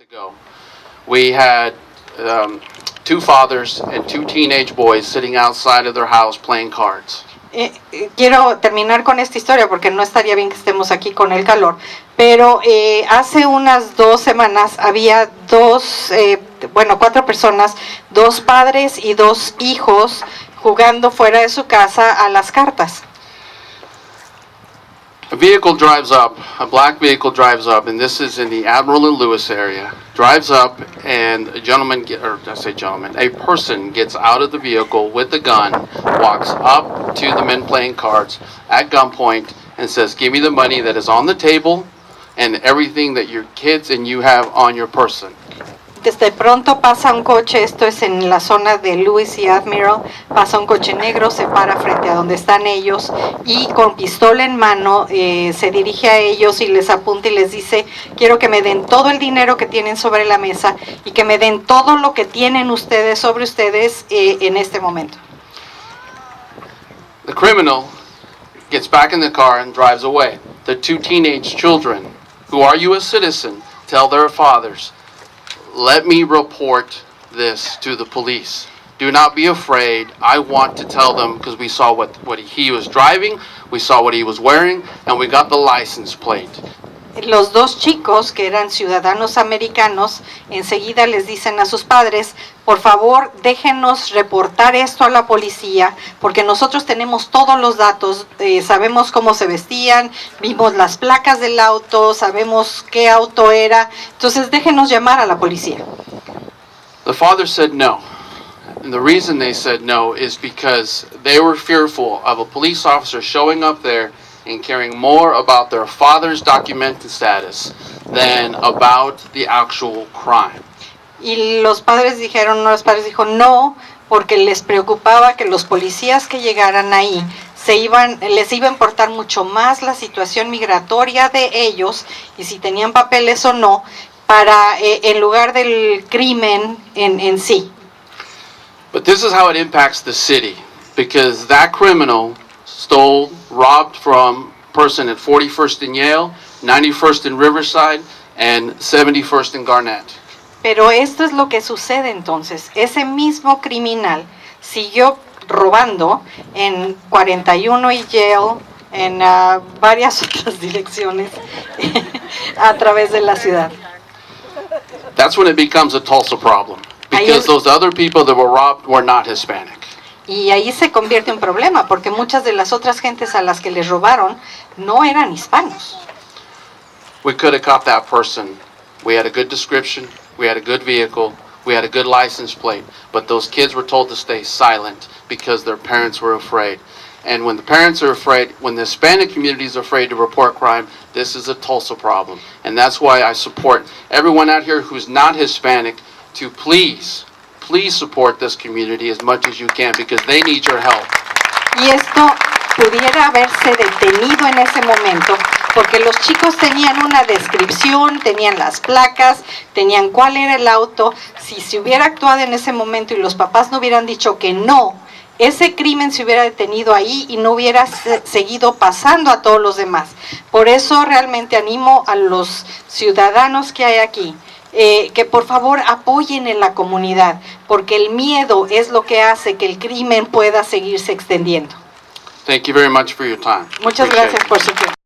ago, we had two fathers and two teenage boys sitting outside of their house playing cards. Quiero terminar con esta historia porque no estaría bien que estemos aquí con el calor, pero hace unas 2 semanas había 4 personas, 2 padres y 2 hijos jugando fuera de su casa a las cartas. A vehicle drives up, a black vehicle drives up, and this is in the Admiral and Lewis area, drives up, and a person gets out of the vehicle with a gun, walks up to the men playing cards at gunpoint, and says, "Give me the money that is on the table and everything that your kids and you have on your person." Desde pronto pasa un coche, esto es en la zona de Lewis y Admiral, pasa un coche negro, se para frente a donde están ellos y con pistola en mano se dirige a ellos y les apunta y les dice, quiero que me den todo el dinero que tienen sobre la mesa y que me den todo lo que tienen ustedes sobre ustedes en este momento. The criminal gets back in the car and drives away. The 2 teenage children, who are U.S. citizens, tell their fathers, "Let me report this to the police. Do not be afraid. I want to tell them because we saw what he was driving, we saw what he was wearing, and we got the license plate." Los 2 chicos que eran ciudadanos americanos enseguida les dicen a sus padres, por favor déjenos reportar esto a la policía porque nosotros tenemos todos los datos, sabemos cómo se vestían, vimos las placas del auto, sabemos qué auto era, entonces déjenos llamar a la policía. The father said no. And the reason they said no is because they were fearful of a police officer showing up there and caring more about their father's documented status than about the actual crime. Y los padres dijeron no, porque les preocupaba que los policías que llegaran ahí les iba a importar mucho más la situación migratoria de ellos y si tenían papeles o no, en lugar del crimen en sí. But this is how it impacts the city, because that criminal robbed from a person at 41st in Yale, 91st in Riverside, and 71st in Garnett. Pero esto es lo que sucede entonces. Ese mismo criminal siguió robando en 41 y Yale, en varias otras direcciones a través de la ciudad. That's when it becomes a Tulsa problem, because those other people that were robbed were not Hispanic. Y ahí se convierte en problema, porque muchas de las otras gentes a las que les robaron no eran hispanos. We could have caught that person. We had a good description, we had a good vehicle, we had a good license plate, but those kids were told to stay silent because their parents were afraid. And when the parents are afraid, when the Hispanic community is afraid to report crime, this is a Tulsa problem. And that's why I support everyone out here who's not Hispanic to please support this community as much as you can because they need your help. Y esto pudiera haberse detenido en ese momento porque los chicos tenían una descripción, tenían las placas, tenían cuál era el auto. Si se hubiera actuado en ese momento y los papás no hubieran dicho que no, ese crimen se hubiera detenido ahí y no hubiera seguido pasando a todos los demás. Por eso realmente animo a los ciudadanos que hay aquí que por favor apoyen en la comunidad, porque el miedo es lo que hace que el crimen pueda seguirse extendiendo. Thank you very much for your time. Muchas gracias por su tiempo.